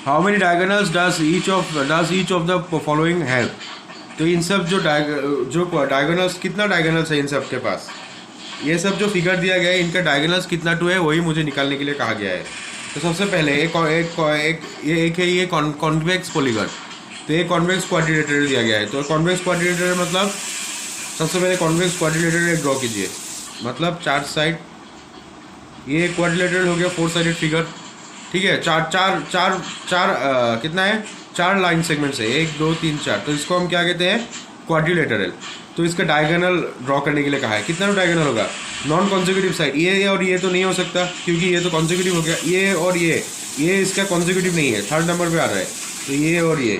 How many diagonals does each of the following have. तो इन सब जो डायगोनल्स, कितना डायगोनल्स है इन सब के पास, ये सब जो फिगर दिया गया है इनका डायगोनल्स कितना टू है वही मुझे निकालने के लिए कहा गया है। तो सबसे पहले एक है ये कॉन्वेक्स पॉलीगन। तो ये कॉन्वेक्स क्वाड्रिलेटरल दिया गया है। तो कॉन्वेक्स क्वाड्रिलेटरल मतलब सबसे पहले कॉन्वेक्स क्वाड्रिलेटरल एक ड्रॉ कीजिए, मतलब 4 साइड, ये क्वाड्रिलेटरल हो गया 4 साइडेड फिगर, ठीक है। चार कितना है, 4 लाइन सेगमेंट्स है, 1 2 3 4। तो इसको हम क्या कहते हैं, क्वाड्रिलेटरल। तो इसका डायगोनल ड्रॉ करने के लिए कहा है। कितना डायगोनल होगा, नॉन कॉन्जिक्यूटिव साइड, ये और ये तो नहीं हो सकता क्योंकि ये तो कॉन्जिक्यूटिव हो गया। ये और ये इसका कॉन्जिक्यूटिव नहीं है, 3rd नंबर पे आ रहा है। तो ये और ये,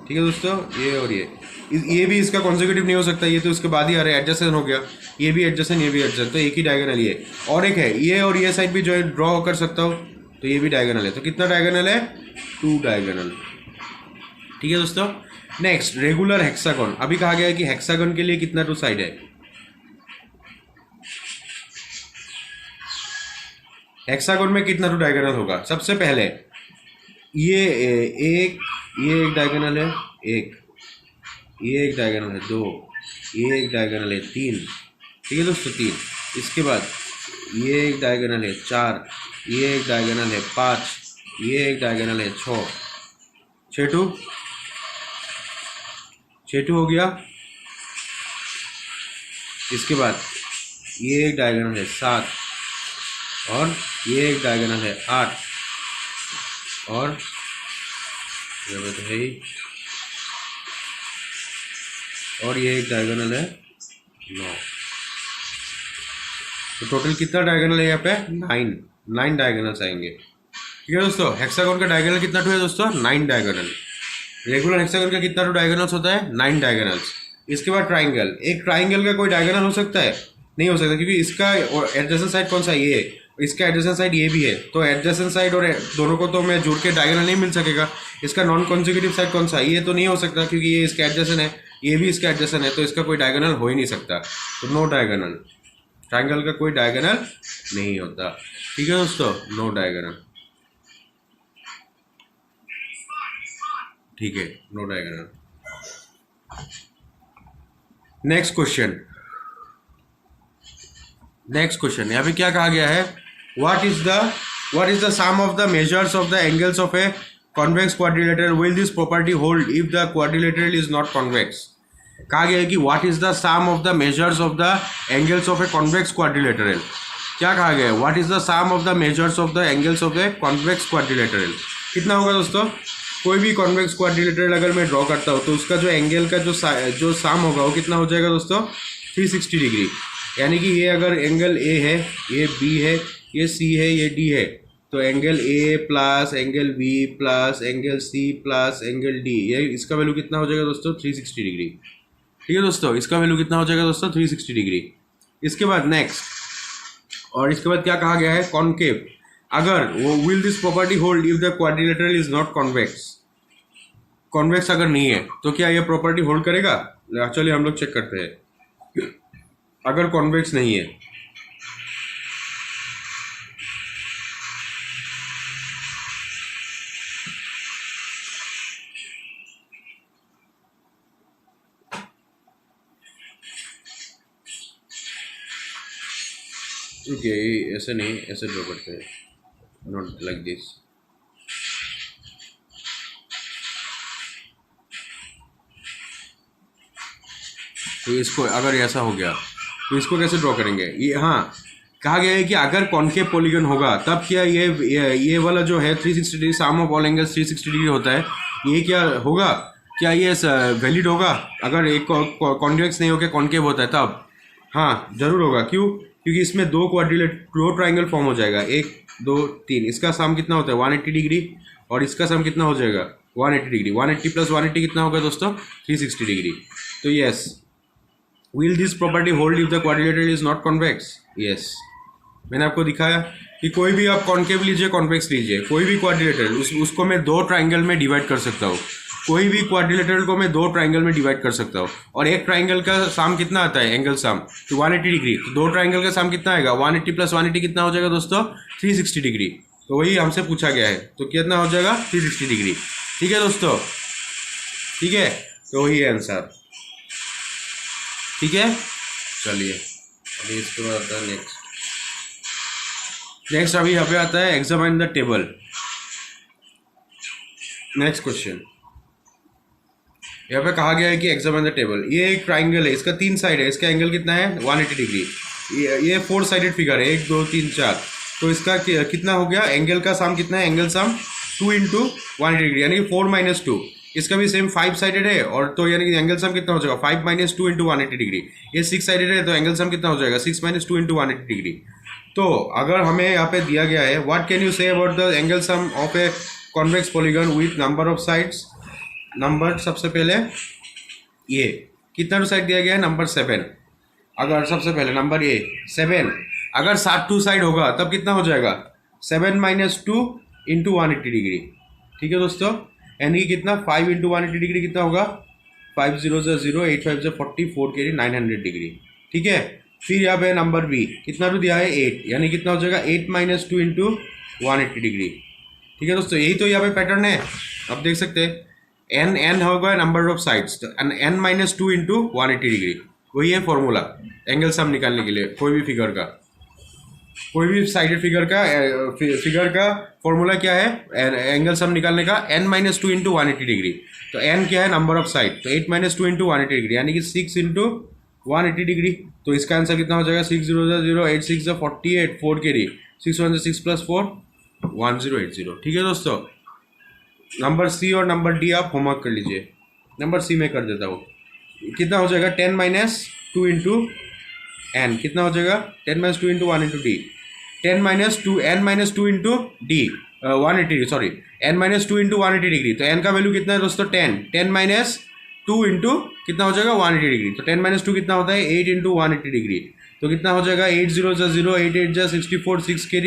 ठीक है दोस्तों, ये और ये भी इसका कॉन्जिक्यूटिव नहीं हो सकता, ये तो इसके बाद ही आ रहा है, एडजसेंट हो गया, ये भी एडजसेंट ये भी एडजसेंट। तो एक ही डायगोनल ये और एक है, ये और ये साइड भी जो है ड्रॉ कर सकता हो, तो ये भी डायगोनल है। तो कितना डायगोनल है, 2 डायगोनल, ठीक है दोस्तों। Next regular hexagon. अभी कहा गया है कि हेक्सागन के लिए कितना 2 साइड है। हेक्सागन में कितना 2 डायगोनल होगा। सबसे पहले ये एक डायगोनल है, ये एक डायगोनल है 2, ये एक डायगोनल है 3, ठीक है दोस्तों 3। इसके बाद ये एक डायगोनल है 4, ये एक डायगोनल है 5, ये एक डायगोनल है 6, 6 हो गया। इसके बाद ये एक डायगोनल है 7 और ये एक डायगोनल है 8 और ये तो है ही, और ये एक डायगोनल है 9। तो टोटल कितना डायगोनल है यहाँ पे, 9 डायगोनल्स आएंगे, ठीक है दोस्तों। हेक्सागन का डायगोनल कितना 2 है दोस्तों, 9 डायगोनल। रेगुलर हेक्सागन का कितना 2 डायगोनल्स होता है, 9 डायगोनल्स। इसके बाद ट्राइंगल, एक ट्राइंगल का कोई डायगोनल हो सकता है, नहीं हो सकता, क्योंकि इसका एडजेसेंट साइड कौन सा है, ये, इसका एडजेसेंट साइड ये भी है। तो एडजेसेंट साइड और दोनों को तो मैं जोड़ के डायगोनल नहीं मिल सकेगा। इसका नॉन कॉन्जिक्यूटिव साइड कौन सा है, ये तो नहीं हो सकता क्योंकि ये इसका एडजेसेंट है, ये भी इसका एडजेसेंट है, तो इसका कोई डायगोनल हो ही नहीं सकता। तो नो डायगोनल, ट्राइंगल का कोई डायगोनल नहीं होता, ठीक है दोस्तों, नो डायगोनल, ठीक है, नो डायगोनल। नेक्स्ट क्वेश्चन यहाँ पे क्या कहा गया है, what is the sum of the measures of the angles of a convex quadrilateral, will this property hold if the quadrilateral is not convex. कहा गया है कि what is the sum of the measures of the angles of a convex quadrilateral. क्या कहा गया है, what is the sum of the measures of the angles of a convex quadrilateral. कितना होगा दोस्तों, कोई भी कॉन्वेक्स क्वाड्रिलेटरल अगर मैं ड्रॉ करता हूँ तो उसका जो एंगल का जो सम होगा वो कितना हो जाएगा दोस्तों, 360 डिग्री। यानी कि ये अगर एंगल ए है, ये बी है, ये सी है, ये डी है, तो angle A plus angle B plus angle C plus angle D, ये इसका वैल्यू कितना हो जाएगा दोस्तों, 360 डिग्री, ठीक है दोस्तों। इसका वैल्यू कितना हो जाएगा दोस्तों, 360 डिग्री। इसके बाद नेक्स्ट, और इसके बाद क्या कहा गया है, कॉनकेव। अगर वो will this property hold if the quadrilateral is not convex, convex अगर नहीं है तो क्या ये प्रॉपर्टी होल्ड करेगा। एक्चुअली हम लोग चेक करते हैं, अगर कॉन्वेक्स नहीं है, ओके ऐसे नहीं, ऐसे ड्रॉ करते हैं, नॉट लाइक दिस। तो इसको अगर ऐसा हो गया तो इसको कैसे ड्रॉ करेंगे, ये हाँ कहा गया है कि अगर कॉन्केव पॉलीगन होगा तब क्या ये वाला जो है 360 degree, sum of all angles 360 degree होता है, ये क्या होगा, क्या ये वैलिड होगा। अगर एक कॉन्वेक्स नहीं होकर कॉन्केव होता है तब हाँ जरूर होगा। क्यों, क्योंकि इसमें 2 ट्राइंगल फॉर्म हो जाएगा, 1 2 3। इसका सम कितना होता है 180 डिग्री और इसका सम कितना हो जाएगा 180 डिग्री। 180 प्लस 180 कितना होगा दोस्तों, 360 डिग्री। तो yes, will this property hold if the quadrilateral is not convex. Yes, मैंने आपको दिखाया कि कोई भी आप कॉन्केव लीजिए, कॉन्वेक्स लीजिए, कोई भी क्वाड्रिलेटरल उसको मैं 2 ट्राइंगल में डिवाइड कर सकता हूँ। कोई भी क्वाड्रिलेटरल को मैं 2 ट्राइंगल में डिवाइड कर सकता हूँ। और एक ट्राइंगल का सम कितना आता है, एंगल सम, तो 180 डिग्री। तो 2 ट्राइंगल का सम कितना आएगा, 180 प्लस 180 कितना हो जाएगा दोस्तों, 360 डिग्री। तो वही हमसे पूछा गया है, तो कितना हो जाएगा 360 डिग्री। ठीक है दोस्तों, ठीक है, तो वही है आंसर। ठीक है, चलिए अभी इसके बाद आता है नेक्स्ट अभी यहाँ पे आता है examine the table. Next question यहाँ पे कहा गया है कि एग्जामिन द टेबल। ये एक ट्राइंगल है, इसका 3 साइड है, इसका एंगल कितना है 180 डिग्री। ये 4 साइडेड फिगर है, 1 2 3 4। तो इसका कितना हो गया, एंगल का सम कितना है, एंगल सम 2 इंटू 180 डिग्री यानी कि 4 माइनस 2। इसका भी सेम 5 साइडेड है, और तो यानी कि एंगल सम कितना हो जाएगा 5 माइनस 2 इंटू 180 डिग्री। ये 6 साइडेड है, तो एंगल सम कितना हो जाएगा 6 माइनस 2 इंटू 180 डिग्री। तो अगर हमें यहाँ पे दिया गया है what can you say about the angle sum of a convex polygon with number of sides. Number सबसे पहले ये कितना साइड दिया गया है, नंबर 7। अगर सबसे पहले नंबर ए 7, अगर 2 साइड होगा तब कितना हो जाएगा 7 माइनस 2 इंटू 180 डिग्री। ठीक है दोस्तों, यानी कि कितना 5 इंटू 180 डिग्री कितना होगा 5 0 0 8 5 40 4 के 900 डिग्री। ठीक है, फिर यहाँ पे नंबर बी कितना टू दिया है 8, यानी कितना हो जाएगा 8 माइनस 2 इंटू 180 डिग्री। ठीक है दोस्तों, यही तो यहाँ पे पैटर्न है, आप देख सकते हैं। एन होगा number of sides, N minus 2 into 180 degree, वही है फॉर्मूला एंगल सम निकालने के लिए। कोई भी फिगर का, कोई भी साइडेड फिगर का फॉर्मूला क्या है एंगल सम निकालने का, एन माइनस 2 इंटू 180 डिग्री। तो एन क्या है नंबर ऑफ साइड, तो 8 माइनस 2 इंटू 180 डिग्री यानी कि 6 इंटू 180 डिग्री। तो इसका आंसर कितना हो जाएगा 6 0 0 8 6 48 4 के 6 1 6 प्लस 4 1080। ठीक है दोस्तों, नंबर सी और नंबर डी आप होमवर्क कर लीजिए। नंबर सी में कर देता हूँ, कितना हो जाएगा 10 माइनस 2 इंटू एन, कितना हो जाएगा 10 minus 2 into 1 into D, 10 minus 2 N minus 2 into D 180 sorry N minus 2 into 180 degree. तो एन का वैल्यू कितना है दोस्तों 10 माइनस 2 इंटू कितना हो जाएगा 180 डिग्री। तो 10 माइनस 2 कितना होता है 8 इंटू 180 डिग्री। तो कितना हो जाएगा 8 0 0 8 8 64 6 के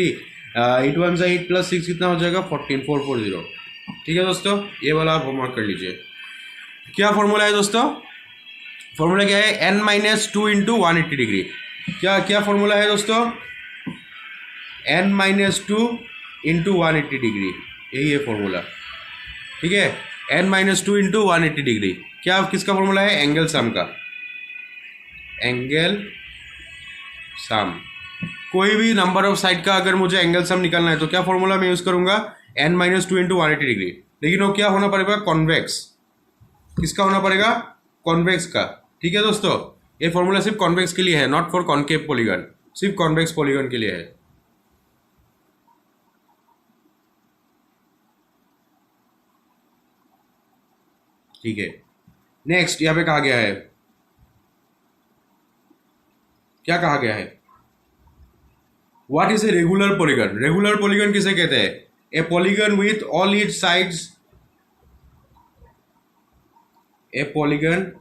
8 1 8 प्लस 6 कितना हो जाएगा 14 440। ठीक है दोस्तों, ये वाला आप होमवर्क कर लीजिए। क्या फॉर्मूला है दोस्तों, फॉर्मूला क्या है एन माइनस 2 इंटू 180 डिग्री। क्या फॉर्मूला है दोस्तों, एन माइनस 2 इंटू 180 डिग्री, यही है फॉर्मूला। ठीक है, एन माइनस 2 इंटू 180 डिग्री क्या किसका फॉर्मूला है, एंगल सम का, एंगल सम। कोई भी नंबर ऑफ साइड का अगर मुझे एंगल सम निकालना है तो क्या फॉर्मूला मैं यूज करूंगा एन माइनस 2 इंटू 180 डिग्री। लेकिन वो क्या होना पड़ेगा कॉन्वेक्स, किसका होना पड़ेगा कॉन्वेक्स का। ठीक है दोस्तों, ये फॉर्मूला सिर्फ कॉन्वेक्स के लिए है, नॉट फॉर कॉन्केव पॉलीगन, सिर्फ कॉन्वेक्स पॉलीगन के लिए है। ठीक है, नेक्स्ट यहाँ पे कहा गया है, क्या कहा गया है, what is a regular polygon. Regular polygon किसे कहते हैं, ए polygon with all it's sides, A polygon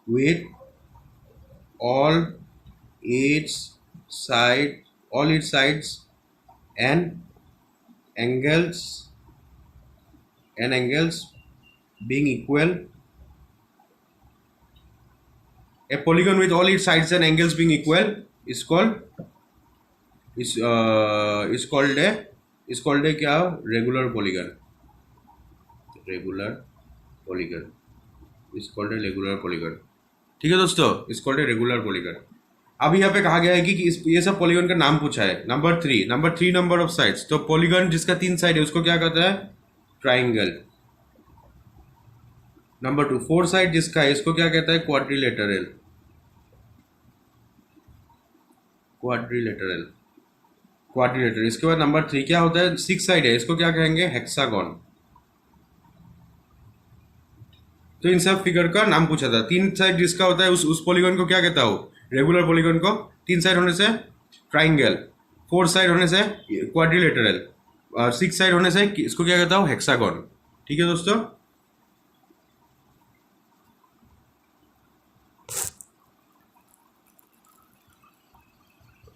with all its sides and angles being equal. A polygon with all its sides and angles being equal is called a क्या regular polygon is called a regular polygon। ठीक है दोस्तों, is called a regular polygon. अब यहाँ पे कहा गया है कि ये सब पॉलीगन का नाम पूछा है। नंबर 3 नंबर ऑफ साइड्स, तो पॉलीगन जिसका 3 साइड है उसको क्या कहता है ट्राइंगल। नंबर 2 4 साइड जिसका है इसको क्या कहता है क्वाड्रिलेटरल। इसके बाद नंबर 3 क्या होता है 6 साइड है, इसको क्या कहेंगे हेक्सागन। तो इन सब फिगर का नाम पूछा था। 3 साइड जिसका होता है उस पॉलीगन को क्या कहता हो रेगुलर पॉलीगन को। 3 साइड होने से ट्राइंगल, 4 साइड होने से क्वाड्रिलेटरल और 6 साइड होने से इसको क्या कहता हूँ हेक्सागन। ठीक है दोस्तों।